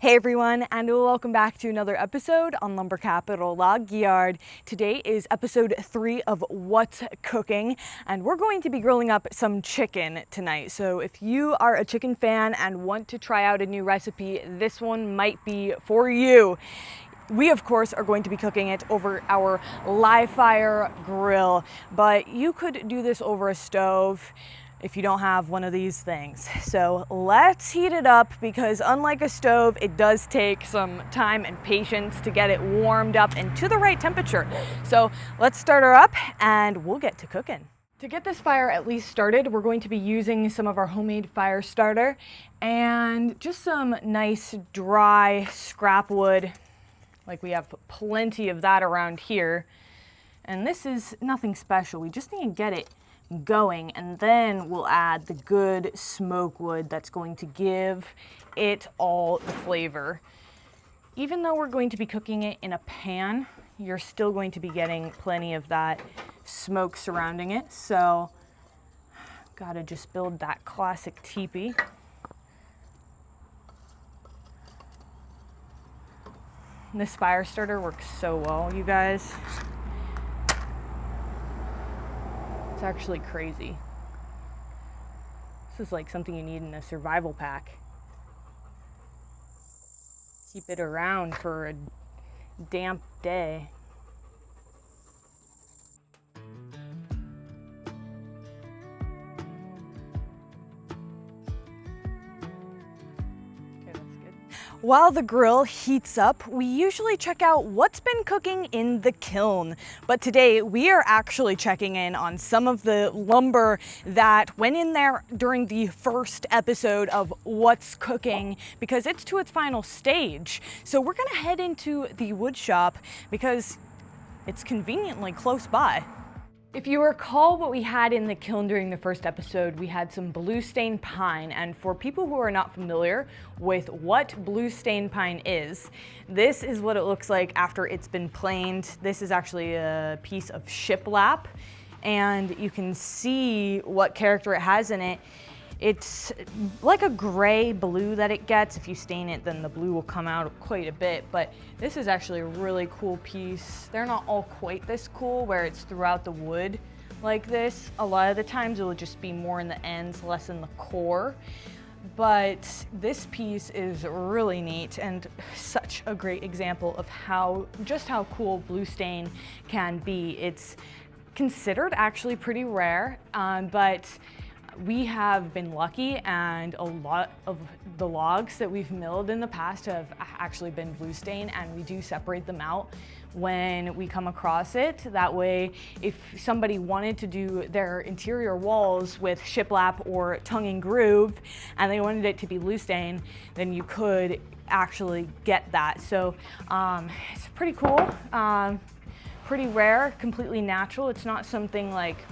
Hey everyone, and welcome back to another episode on Lumber Capital Log Yard. Today is episode 3 of What's Cooking, and we're going to be grilling up some chicken tonight. So if you are a chicken fan and want to try out a new recipe, this one might be for you. We, of course, are going to be cooking it over our live fire grill, but you could do this over a stove if you don't have one of these things. So let's heat it up, because unlike a stove, it does take some time and patience to get it warmed up and to the right temperature. So let's start her up and we'll get to cooking. To get this fire at least started, we're going to be using some of our homemade fire starter and just some nice dry scrap wood. Like, we have plenty of that around here. And this is nothing special. We just need to get it going, and then we'll add the good smoke wood that's going to give it all the flavor. Even though we're going to be cooking it in a pan, you're still going to be getting plenty of that smoke surrounding it. So gotta just build that classic teepee. This fire starter works so well, you guys. It's actually crazy. This is like something you need in a survival pack. Keep it around for a damp day. While the grill heats up, we usually check out what's been cooking in the kiln. But today we are actually checking in on some of the lumber that went in there during the first episode of What's Cooking, because it's to its final stage. So we're gonna head into the wood shop because it's conveniently close by. If you recall what we had in the kiln during the first episode, we had some blue stain pine. And for people who are not familiar with what blue stain pine is, this is what it looks like after it's been planed. This is actually a piece of shiplap, and you can see what character it has in it. It's like a gray blue that it gets. If you stain it, then the blue will come out quite a bit, but this is actually a really cool piece. They're not all quite this cool where it's throughout the wood like this. A lot of the times it will just be more in the ends, less in the core. But this piece is really neat and such a great example of just how cool blue stain can be. It's considered actually pretty rare, but we have been lucky, and a lot of the logs that we've milled in the past have actually been blue stain, and we do separate them out when we come across it. That way, if somebody wanted to do their interior walls with shiplap or tongue and groove and they wanted it to be blue stain, then you could actually get that. So it's pretty cool, pretty rare, completely natural. It's not something like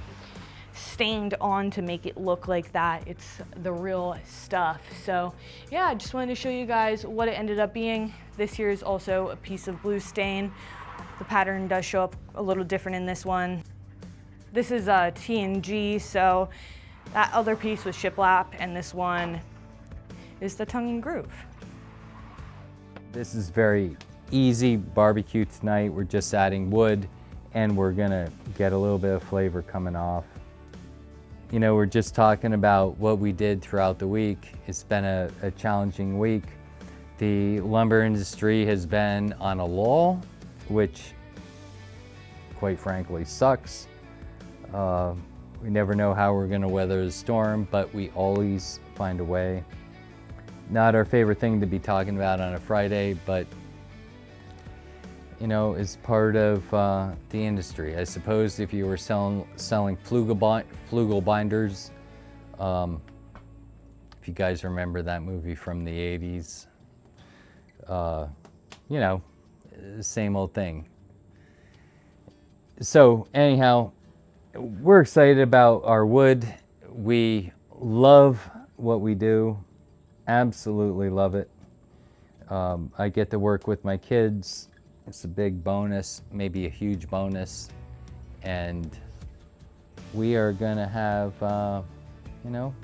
stained on to make it look like that. It's the real stuff. So yeah, I just wanted to show you guys what it ended up being. This here is also a piece of blue stain. The pattern does show up a little different in this one. This is a T&G, so that other piece was shiplap, and this one is the tongue and groove. This is very easy barbecue tonight. We're just adding wood, and we're gonna get a little bit of flavor coming off. You know, we're just talking about what we did throughout the week. It's been a challenging week. The lumber industry has been on a lull, which quite frankly sucks. We never know how we're gonna weather the storm, but we always find a way. Not our favorite thing to be talking about on a Friday, but you know, is part of the industry. I suppose if you were selling flugel binders, if you guys remember that movie from the 80s, you know, same old thing. So anyhow, we're excited about our wood. We love what we do, absolutely love it. I get to work with my kids. It's a big bonus, maybe a huge bonus, and we are gonna have, you know,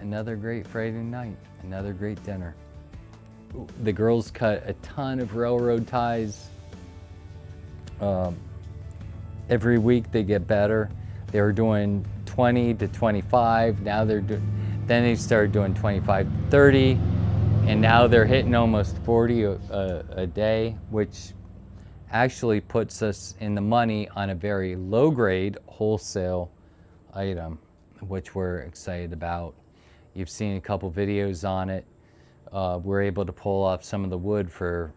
another great Friday night. Another great dinner. The girls cut a ton of railroad ties. Every week they get better. They were doing 20 to 25. Now then they started doing 25, 30, and now they're hitting almost 40 a day, which actually puts us in the money on a very low grade wholesale item, which we're excited about. You've seen a couple videos on it. We're able to pull off some of the wood for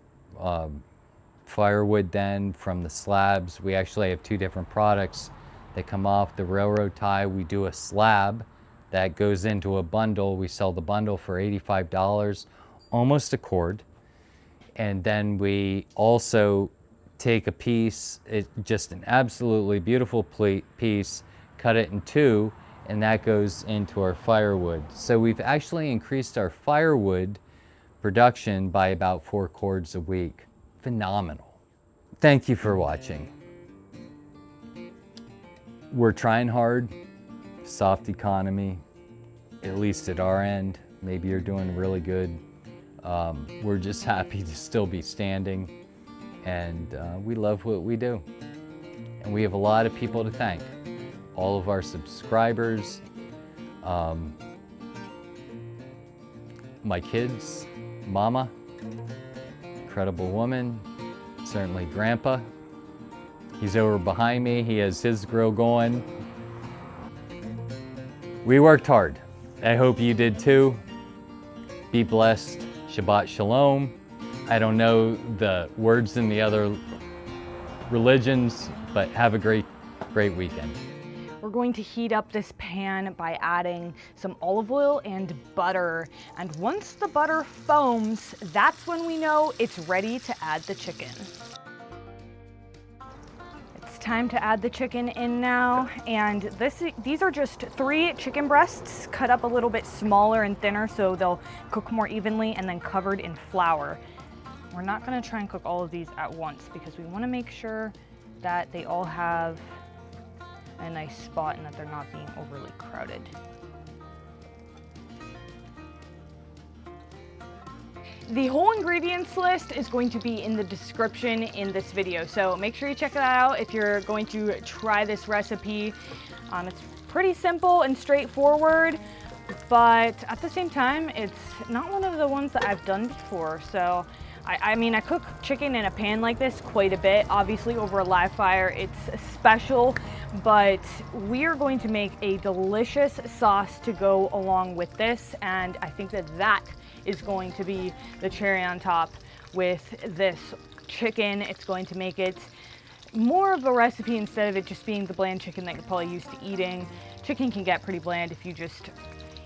firewood then from the slabs. We actually have two different products that come off the railroad tie. We do a slab that goes into a bundle. We sell the bundle for $85, almost a cord. And then we also take a piece, just an absolutely beautiful piece, cut it in two, and that goes into our firewood. So we've actually increased our firewood production by about 4 cords a week. Phenomenal. Thank you for watching. We're trying hard, soft economy, at least at our end. Maybe you're doing really good. We're just happy to still be standing, and we love what we do. And we have a lot of people to thank. All of our subscribers, my kids, Mama, incredible woman, certainly Grandpa. He's over behind me. He has his grill going. We worked hard. I hope you did too. Be blessed. Shabbat Shalom. I don't know the words in the other religions, but have a great weekend. We're going to heat up this pan by adding some olive oil and butter. And once the butter foams, that's when we know it's ready to add the chicken. It's time to add the chicken in now. And these are just 3 chicken breasts cut up a little bit smaller and thinner so they'll cook more evenly, and then covered in flour. We're not gonna try and cook all of these at once because we wanna make sure that they all have a nice spot and that they're not being overly crowded. The whole ingredients list is going to be in the description in this video, so make sure you check that out if you're going to try this recipe. It's pretty simple and straightforward, but at the same time, it's not one of the ones that I've done before. So I mean, I cook chicken in a pan like this quite a bit. Obviously over a live fire, it's special, but we are going to make a delicious sauce to go along with this. And I think that that is going to be the cherry on top with this chicken. It's going to make it more of a recipe instead of it just being the bland chicken that you're probably used to eating. Chicken can get pretty bland if you just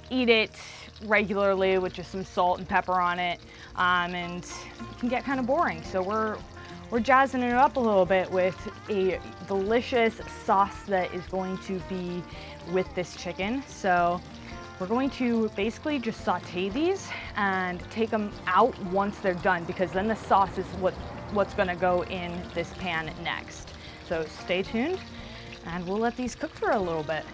eat it regularly with just some salt and pepper on it, and it can get kind of boring. So we're jazzing it up a little bit with a delicious sauce that is going to be with this chicken. So we're going to basically just saute these and take them out once they're done, because then the sauce is what's going to go in this pan next. So stay tuned and we'll let these cook for a little bit.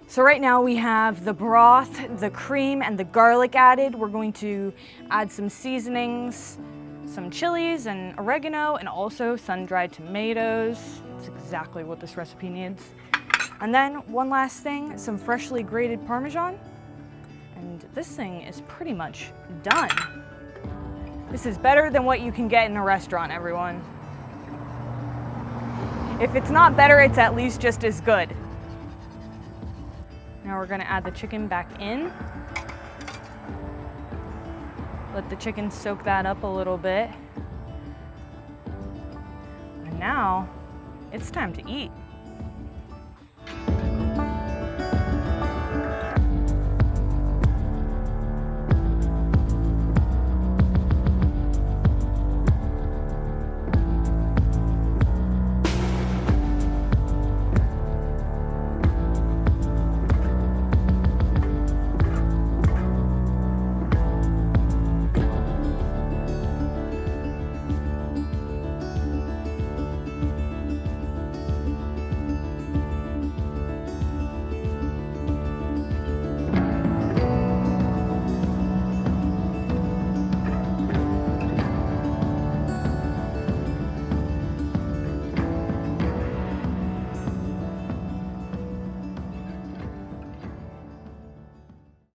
So right now we have the broth, the cream, and the garlic added. We're going to add some seasonings, some chilies and oregano, and also sun-dried tomatoes. That's exactly what this recipe needs. And then one last thing, some freshly grated parmesan. And this thing is pretty much done. This is better than what you can get in a restaurant, everyone. If it's not better, it's at least just as good. Now we're gonna add the chicken back in. Let the chicken soak that up a little bit. And now it's time to eat.